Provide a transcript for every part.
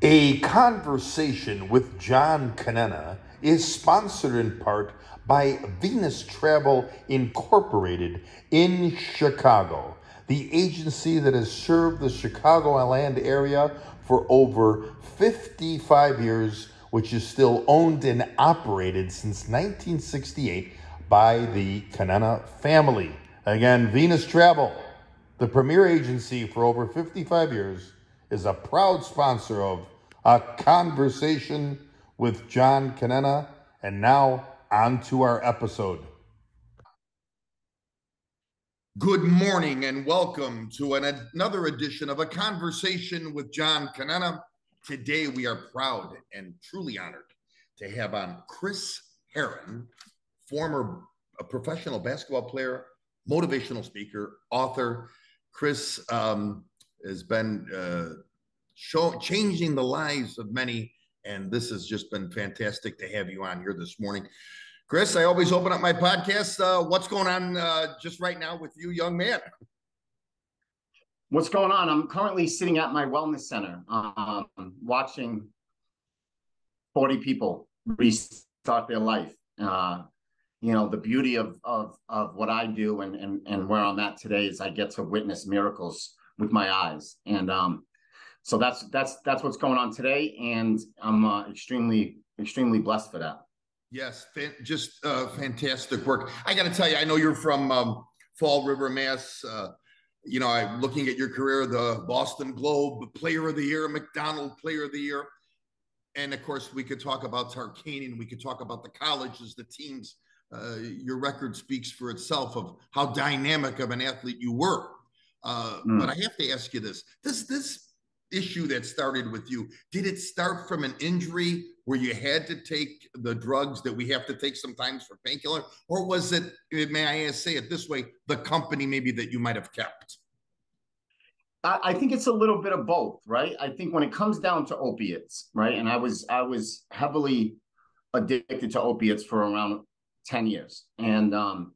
A Conversation with John Conenna is sponsored in part by Venus Travel Incorporated in Chicago, the agency that has served the Chicagoland area for over 55 years, which is still owned and operated since 1968 by the Conenna family. Again, Venus Travel, the premier agency for over 55 years, is a proud sponsor of A Conversation with John Conenna. And now, on to our episode. Good morning and welcome to another edition of A Conversation with John Conenna. Today, we are proud and truly honored to have on Chris Herren, former professional basketball player, motivational speaker, author. Chris has been changing the lives of many, and this has just been fantastic to have you on here this morning. Chris, I always open up my podcast. What's going on just right now with you, young man? What's going on? I'm currently sitting at my wellness center, watching 40 people restart their life. The beauty of what I do and where I'm at today is I get to witness miracles with my eyes. And so that's what's going on today. And I'm extremely blessed for that. Yes, just fantastic work. I got to tell you, I know you're from Fall River, Mass. I'm looking at your career, the Boston Globe Player of the Year, McDonald Player of the Year. And of course, we could talk about Tarkanian. We could talk about the colleges, the teams. Your record speaks for itself of how dynamic of an athlete you were. But I have to ask you this issue that started with you, did it start from an injury where you had to take the drugs that we have to take sometimes for painkiller? Or was it, may I say it this way, the company maybe that you might have kept? I think it's a little bit of both, right? I think when it comes down to opiates, right? And I was heavily addicted to opiates for around 10 years. And I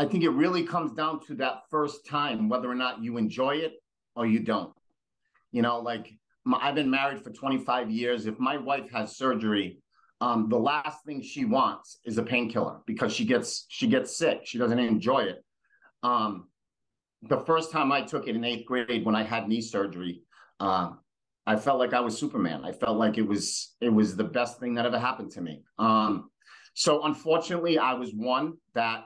think it really comes down to that first time, whether or not you enjoy it or you don't. I've been married for 25 years. If my wife has surgery, the last thing she wants is a painkiller because she gets sick. She doesn't enjoy it. The first time I took it in 8th grade when I had knee surgery, I felt like I was Superman. I felt like it was the best thing that ever happened to me. So unfortunately, I was one that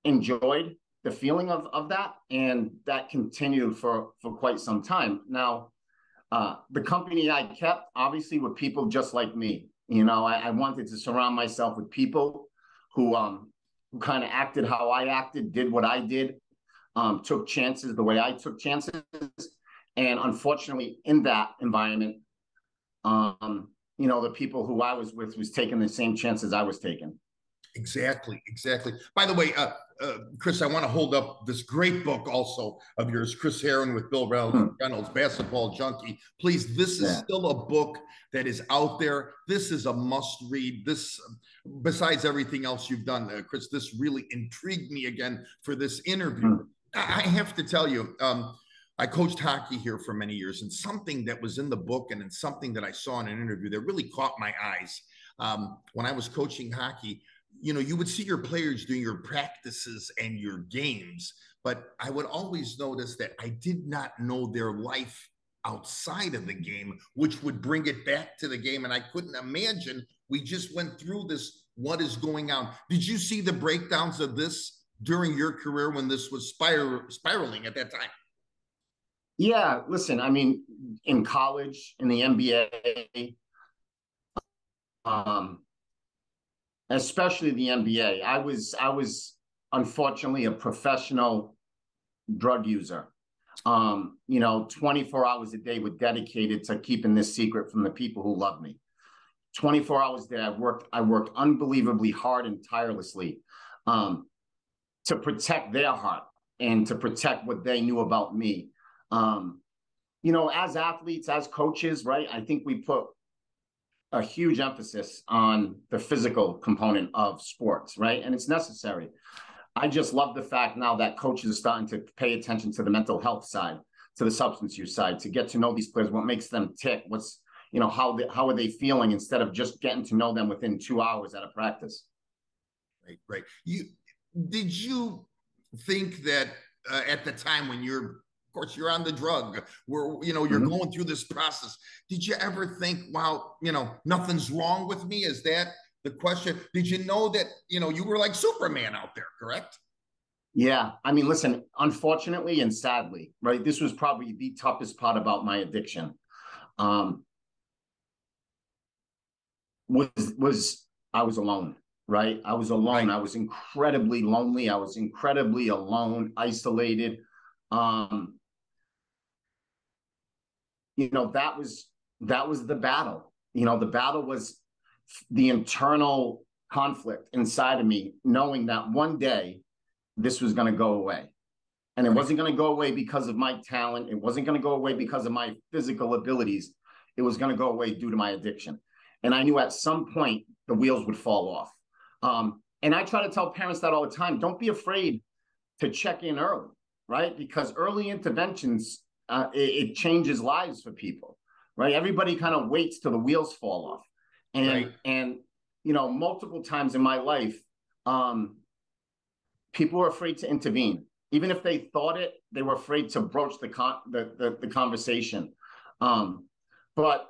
enjoyed the feeling of that, and that continued for quite some time. Now, the company I kept, obviously, were people just like me. I wanted to surround myself with people who kind of acted how I acted, did what I did, took chances the way I took chances. And unfortunately, in that environment, the people who I was with was taking the same chances I was taking. Exactly. By the way, Chris, I want to hold up this great book also of yours, Chris Herren with Bill Reynolds, Basketball Junkie. Please, this is still a book that is out there. This is a must read. This, besides everything else you've done, Chris, this really intrigued me again for this interview. I have to tell you, I coached hockey here for many years, and something that was in the book and in something that I saw in an interview that really caught my eyes. When I was coaching hockey, you would see your players doing your practices and your games, but I would always notice that I did not know their life outside of the game, which would bring it back to the game. And I couldn't imagine we just went through this. What is going on? Did you see the breakdowns of this during your career when this was spiraling at that time? Yeah, listen, I mean, in college, in the NBA, especially the NBA, I was unfortunately a professional drug user. 24 hours a day was dedicated to keeping this secret from the people who love me. 24 hours a day, I worked unbelievably hard and tirelessly to protect their heart and to protect what they knew about me. As athletes, as coaches, right? I think we put a huge emphasis on the physical component of sports, right? And it's necessary. I just love the fact now that coaches are starting to pay attention to the mental health side, to the substance use side, to get to know these players, what makes them tick, what's, you know, how are they feeling, instead of just getting to know them within 2 hours at a practice. Right. Did you think that at the time when of course, you're on the drug, where, you know, you're going through this process, did you ever think, wow, you know, nothing's wrong with me? Is that the question? Did you know that, you know, you were like Superman out there, correct? Yeah. I mean, listen, unfortunately and sadly, right, this was probably the toughest part about my addiction. Was I was alone, right? I was alone. Right. I was incredibly lonely. I was incredibly alone, isolated. You know, that was the battle. You know, the battle was the internal conflict inside of me, knowing that one day this was going to go away. And it wasn't going to go away because of my talent. It wasn't going to go away because of my physical abilities. It was going to go away due to my addiction. And I knew at some point the wheels would fall off. And I try to tell parents that all the time. Don't be afraid to check in early, right? Because early interventions, it changes lives for people, right? Everybody kind of waits till the wheels fall off. And you know, multiple times in my life, people were afraid to intervene. Even if they thought it, they were afraid to broach the conversation. But,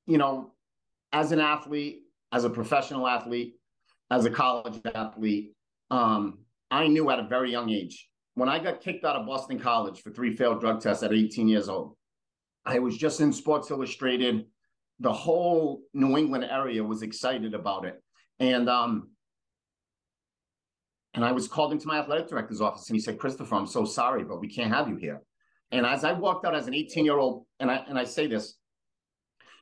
you know, as an athlete, as a professional athlete, as a college athlete, I knew at a very young age, when I got kicked out of Boston College for 3 failed drug tests at 18 years old, I was just in Sports Illustrated. The whole New England area was excited about it. And I was called into my athletic director's office, and he said, "Christopher, I'm so sorry, but we can't have you here." And as I walked out as an 18-year-old, and I say this,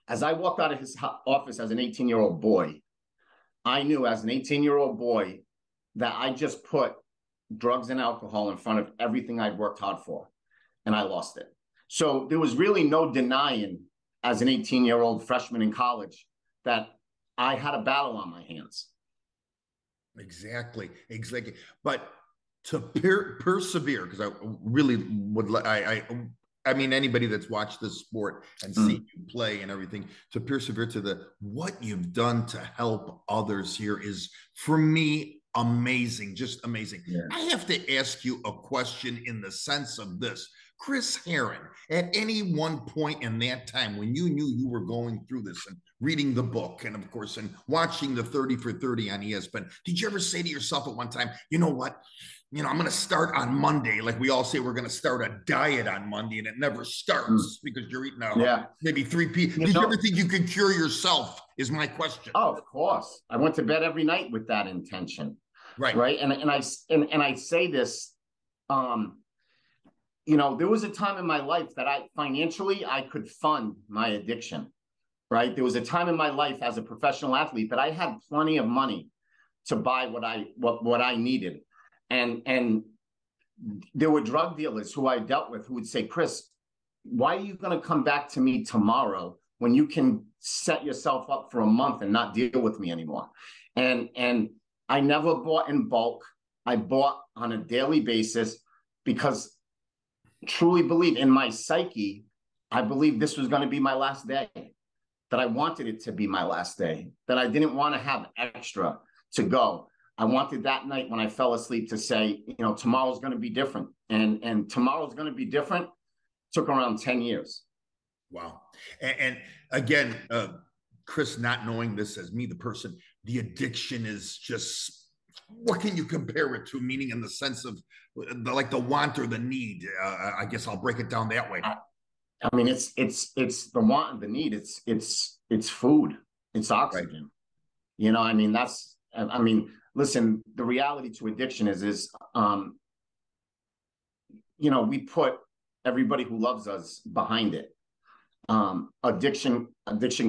as I walked out of his office as an 18-year-old boy, I knew as an 18-year-old boy that I just put drugs and alcohol in front of everything I'd worked hard for, and I lost it. So there was really no denying, as an 18-year-old freshman in college, that I had a battle on my hands. Exactly. But to persevere, because I really would, I mean, anybody that's watched this sport and seen you play and everything, to persevere to what you've done to help others here is, for me, amazing, just amazing. Yeah. I have to ask you a question in the sense of this. Chris Herren, at any one point in that time when you knew you were going through this and reading the book and, of course, and watching the 30 for 30 on ESPN, did you ever say to yourself at one time, you know what? You know, I'm going to start on Monday. Like we all say, we're going to start a diet on Monday, and it never starts because you're eating maybe 3 p.m. Did you ever think you could cure yourself, is my question. Oh, of course. I went to bed every night with that intention. Right. And I say this, you know, there was a time in my life that financially I could fund my addiction, right? There was a time in my life as a professional athlete that I had plenty of money to buy what I needed. And there were drug dealers who I dealt with who would say, "Chris, why are you going to come back to me tomorrow when you can set yourself up for a month and not deal with me anymore?" And I never bought in bulk. I bought on a daily basis because truly believe in my psyche, I believe this was going to be my last day, that I wanted it to be my last day, that I didn't want to have extra to go. I wanted that night when I fell asleep to say, you know, tomorrow's going to be different. And tomorrow's going to be different took around 10 years. Wow. And again, Chris, not knowing this as me, the person, the addiction is just, what can you compare it to? Meaning in the sense of the want or the need. I guess I'll break it down that way. I mean, it's the want and the need. It's food. It's oxygen. Right. You know, I mean, listen, the reality to addiction is, you know, we put everybody who loves us behind it. Addiction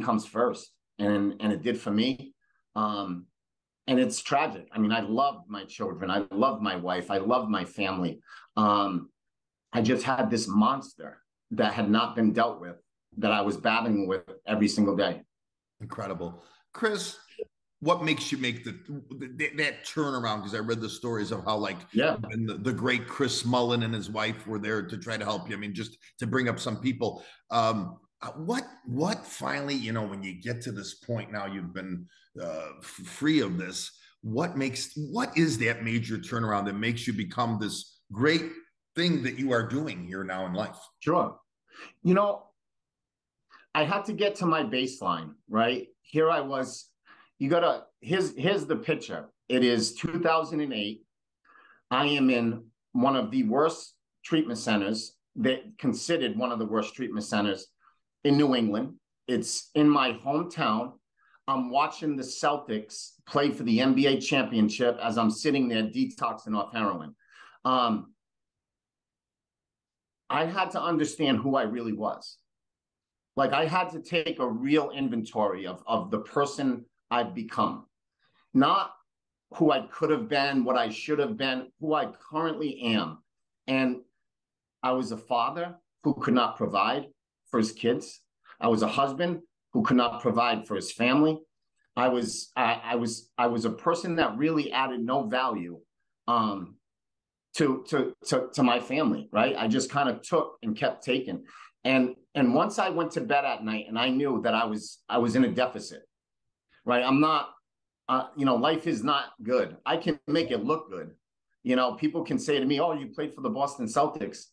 comes first, and it did for me. And it's tragic. I mean, I loved my children. I loved my wife. I loved my family. I just had this monster that had not been dealt with, that I was battling with every single day. Incredible. Chris, what makes you make that turnaround? Because I read the stories of how, like, the great Chris Mullen and his wife were there to try to help you. I mean, just to bring up some people. What finally, you know, when you get to this point now, you've been free of this. What is that major turnaround that makes you become this great thing that you are doing here now in life? Sure. You know, I had to get to my baseline, right? Here I was. Here's the picture. It is 2008. I am in one of the worst treatment centers, that considered one of the worst treatment centers in New England. It's in my hometown. I'm watching the Celtics play for the NBA championship as I'm sitting there detoxing off heroin. I had to understand who I really was. Like, I had to take a real inventory of the person I've become, not who I could have been, what I should have been, who I currently am. And I was a father who could not provide for his kids. I was a husband who could not provide for his family. I was a person that really added no value to my family, right? I just kind of took and kept taking. And once I went to bed at night and I knew that I was in a deficit, right? I'm not, you know, life is not good. I can make it look good. You know, people can say to me, oh, you played for the Boston Celtics.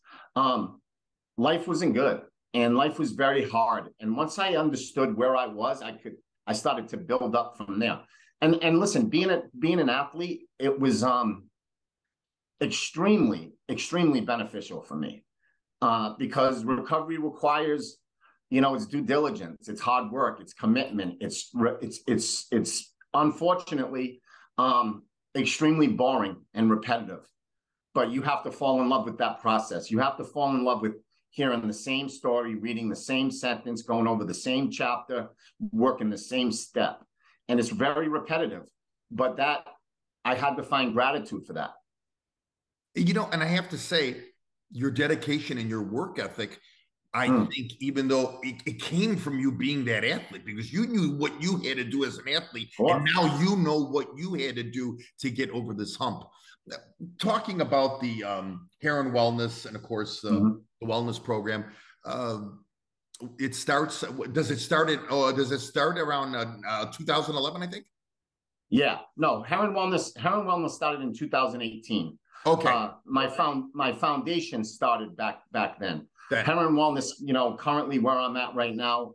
Life wasn't good and life was very hard. And once I understood where I was, I started to build up from there. And listen, being an athlete, it was extremely, extremely beneficial for me. Because recovery requires, you know, it's due diligence, it's hard work, it's commitment, it's unfortunately extremely boring and repetitive. But you have to fall in love with that process. You have to fall in love with hearing the same story, reading the same sentence, going over the same chapter, working the same step. And it's very repetitive. But that, I had to find gratitude for that. You know, and I have to say, your dedication and your work ethic, I think, even though it came from you being that athlete, because you knew what you had to do as an athlete, and now you know what you had to do to get over this hump. Talking about the Herren Wellness and, of course, the wellness program, it starts. Does it start around 2011? I think. Yeah. No, Herren Wellness started in 2018. Okay. My foundation started back then. Herren Wellness, you know, currently where I'm at right now,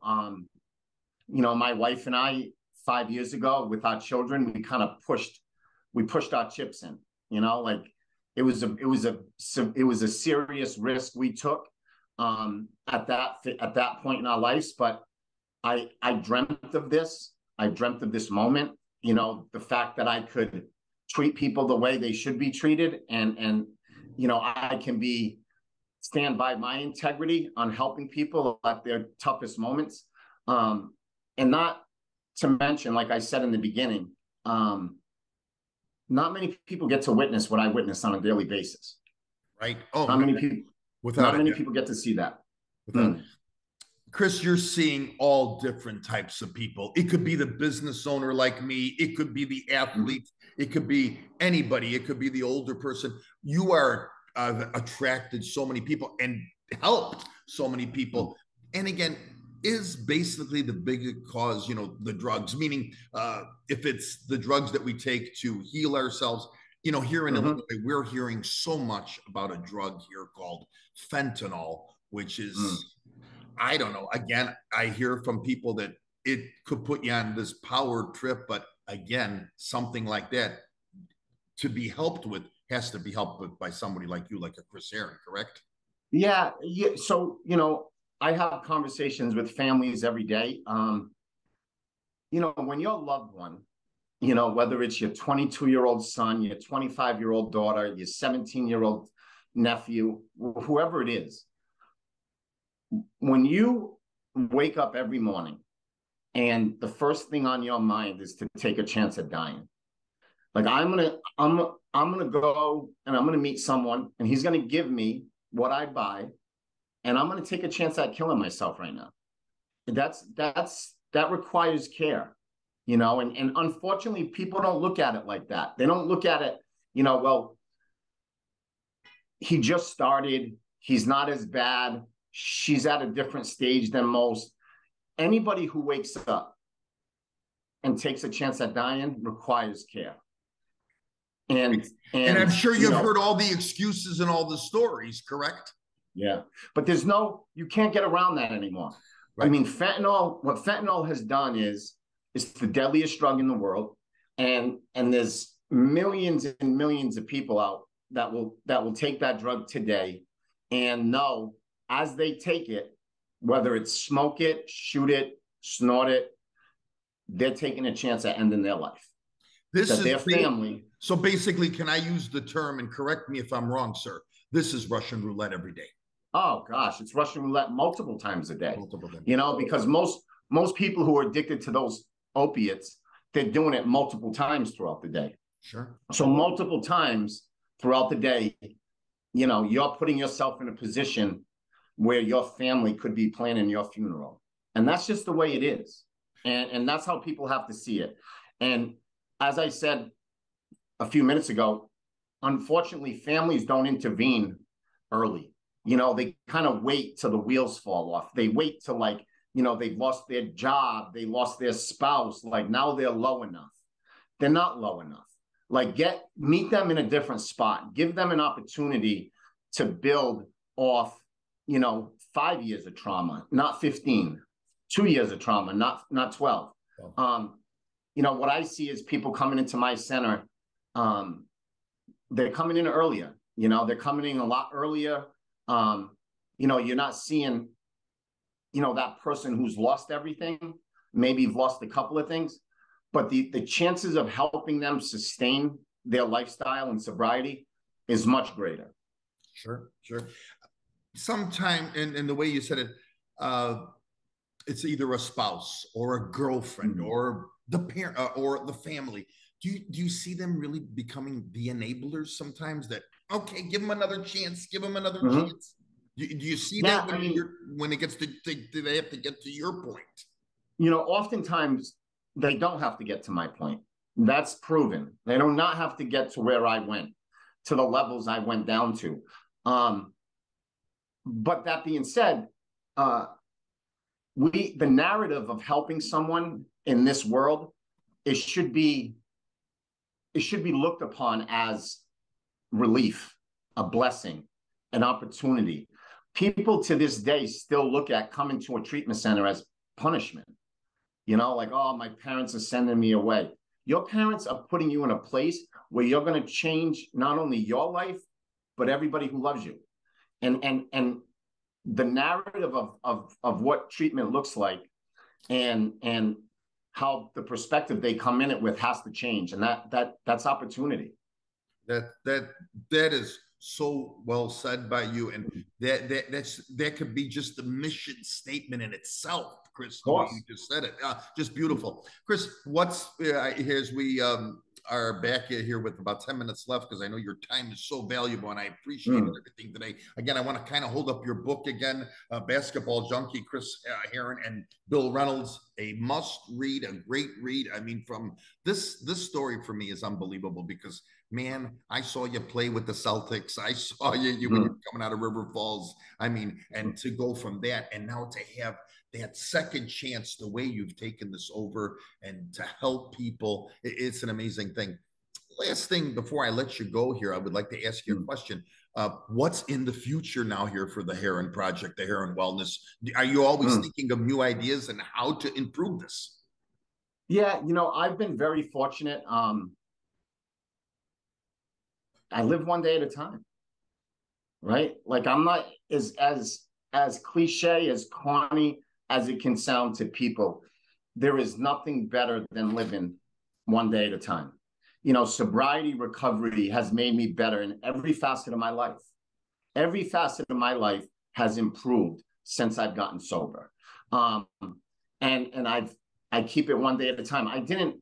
you know, my wife and I, 5 years ago with our children, we pushed our chips in, you know, like it was a serious risk we took at that point in our lives. But I dreamt of this. I dreamt of this moment, you know, the fact that I could treat people the way they should be treated. And you know, I can stand by my integrity on helping people at their toughest moments. And not to mention, like I said in the beginning, not many people get to witness what I witness on a daily basis. Right. Oh, not many people get to see that. Chris, you're seeing all different types of people. It could be the business owner like me. It could be the athlete. It could be anybody. It could be the older person. You are attracted so many people and helped so many people. And again, is basically the biggest cause, you know, the drugs, meaning if it's the drugs that we take to heal ourselves, you know, here in Illinois, we're hearing so much about a drug here called fentanyl, which is, I don't know. Again, I hear from people that it could put you on this power trip, but again, something like that to be helped with has to be helped with by somebody like you, like a Chris Herren, correct? Yeah. So, you know, I have conversations with families every day. You know, when your loved one, you know, whether it's your 22-year-old son, your 25-year-old daughter, your 17-year-old nephew, whoever it is, when you wake up every morning and the first thing on your mind is to take a chance at dying, like I'm gonna go and I'm gonna meet someone and he's gonna give me what I buy, and I'm gonna take a chance at killing myself right now. That requires care. you know, and unfortunately, people don't look at it like that. They don't look at it, you know, well, he just started, he's not as bad, she's at a different stage than most. Anybody who wakes up and takes a chance at dying requires care. And I'm sure you've heard all the excuses and all the stories, correct? Yeah, but you can't get around that anymore. Right. I mean, what fentanyl has done is it's the deadliest drug in the world. And there's millions and millions of people out that will take that drug today and know as they take it, whether it's smoke it, shoot it, snort it, they're taking a chance at ending their life. This is their family. So basically, can I use the term, and correct me if I'm wrong, sir, this is Russian roulette every day. Oh gosh, it's Russian roulette multiple times a day. You know, because most people who are addicted to those opiates, they're doing it multiple times throughout the day. Sure. So multiple times throughout the day, you know, you're putting yourself in a position where your family could be planning your funeral. And that's just the way it is. And that's how people have to see it. And as I said a few minutes ago, unfortunately, families don't intervene early. You know, they kind of wait till the wheels fall off. They wait till, like, you know, they've lost their job, they lost their spouse, like now they're low enough. They're not low enough. Like, meet them in a different spot. Give them an opportunity to build off, you know, 5 years of trauma, not 15, 2 years of trauma, not 12. You know, what I see is people coming into my center, they're coming in earlier. You know, they're coming in a lot earlier. You know, you're not seeing, you know, that person who's lost everything. Maybe you've lost a couple of things, but the chances of helping them sustain their lifestyle and sobriety is much greater. Sure. Sometime, in the way you said it, it's either a spouse or a girlfriend or the parent or the family. Do you see them really becoming the enablers sometimes? That, okay, give them another chance, give them another chance. Do you see that when it gets to they have to get to your point? You know, oftentimes they don't have to get to my point. That's proven. They do not have to get to where I went, to the levels I went down to. But that being said, the narrative of helping someone in this world, it should be looked upon as relief, a blessing, an opportunity. People to this day still look at coming to a treatment center as punishment. You know, like, oh, my parents are sending me away. Your parents are putting you in a place where you're going to change not only your life, but everybody who loves you. And the narrative of what treatment looks like and how the perspective they come in it with has to change. And that's opportunity. That is so well said by you. And that could be just the mission statement in itself, Chris, the way you just said it. Just beautiful. Chris, here's we are back here with about 10 minutes left, because I know your time is so valuable and I appreciate everything today. Again, I want to kind of hold up your book again, Basketball Junkie, Chris Herren and Bill Reynolds, a must read, a great read. I mean, from this story for me is unbelievable, because man, I saw you play with the Celtics. I saw you when you were coming out of River Falls. I mean, and to go from that and now to have that second chance, the way you've taken this over and to help people, it's an amazing thing. Last thing before I let you go here, I would like to ask you a question. What's in the future now here for the Herren Project, the Herren Wellness? Are you always thinking of new ideas and how to improve this? Yeah, you know, I've been very fortunate. I live one day at a time, right? Like, I'm not as cliche, as corny as it can sound to people. There is nothing better than living one day at a time. You know, sobriety recovery has made me better in every facet of my life. Every facet of my life has improved since I've gotten sober. And I keep it one day at a time. I didn't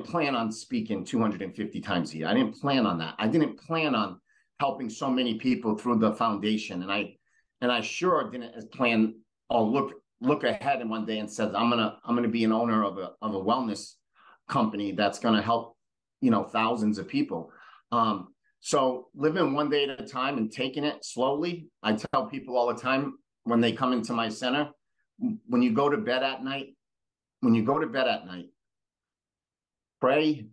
plan on speaking 250 times a year. I didn't plan on that. I didn't plan on helping so many people through the foundation. And I sure didn't plan or look look ahead in one day and says, I'm gonna be an owner of a wellness company that's gonna help, you know, thousands of people. So living one day at a time and taking it slowly. I tell people all the time when they come into my center, when you go to bed at night, pray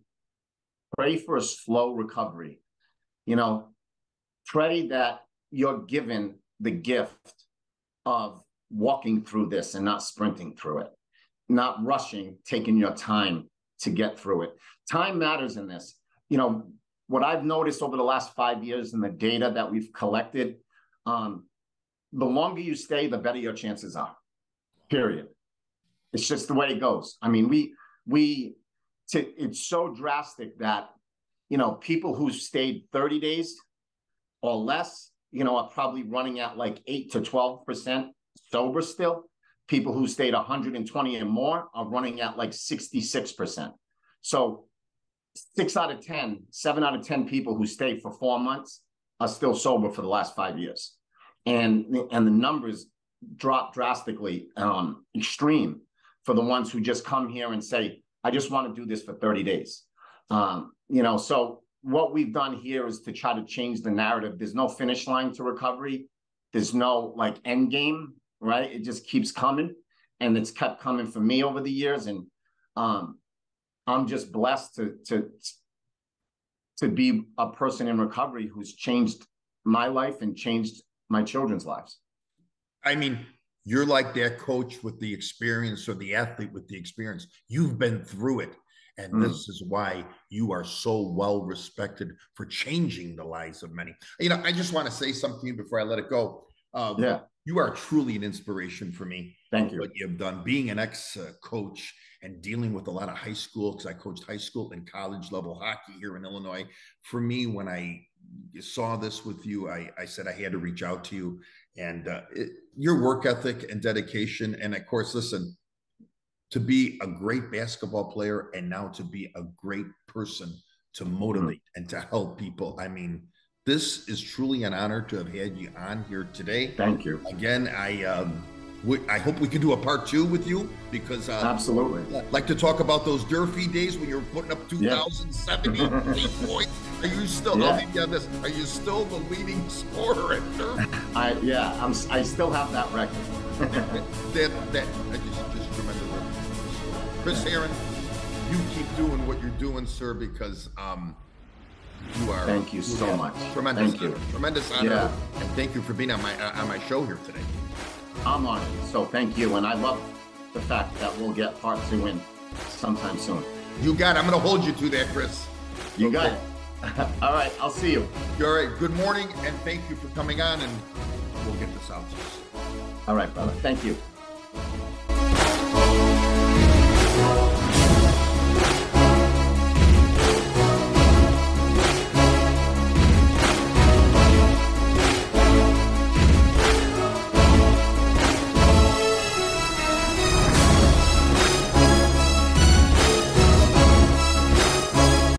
for a slow recovery. You know, pray that you're given the gift of walking through this and not sprinting through it, not rushing, taking your time to get through it. Time matters in this. You know, what I've noticed over the last 5 years in the data that we've collected, the longer you stay, the better your chances are, period. It's just the way it goes. I mean, it's so drastic that, you know, people who stayed 30 days or less, you know, are probably running at like 8 to 12% sober still. People who stayed 120 and more are running at like 66%. So 7 out of 10 people who stayed for 4 months are still sober for the last 5 years. And the numbers drop drastically, extreme for the ones who just come here and say, I just want to do this for 30 days. You know, so what we've done here is to try to change the narrative. There's no finish line to recovery. There's no like end game, right? It just keeps coming, and it's kept coming for me over the years. And I'm just blessed to be a person in recovery who's changed my life and changed my children's lives. I mean, you're like that coach with the experience, or the athlete with the experience. You've been through it. And this is why you are so well respected for changing the lives of many. You know, I just want to say something to you before I let it go. Yeah. You are truly an inspiration for me. Thank you. What you've done, being an ex-coach and dealing with a lot of high school, because I coached high school and college level hockey here in Illinois. For me, when I saw this with you, I said I had to reach out to you. And your work ethic and dedication, and of course, listen, to be a great basketball player and now to be a great person to motivate and to help people. I mean, this is truly an honor to have had you on here today. Thank you. Again, I hope we can do a part 2 with you, because absolutely, I'd like to talk about those Durfee days when you were putting up 2,078 points. Are you still? Yeah. Let me get this. Are you still the leading scorer at Durfee? I still have that record. that I just tremendous. Chris Herren, you keep doing what you're doing, sir, because you are. Thank you so much. Tremendous. Thank you. Tremendous honor. Yeah. And thank you for being on my show here today. I'm honored. So thank you. And I love the fact that we'll get part 2 in sometime soon. You got it. I'm going to hold you to that, Chris. You got it. All right. I'll see you. All right. Good morning. And thank you for coming on. And we'll get this out to you. All right, brother. Thank you.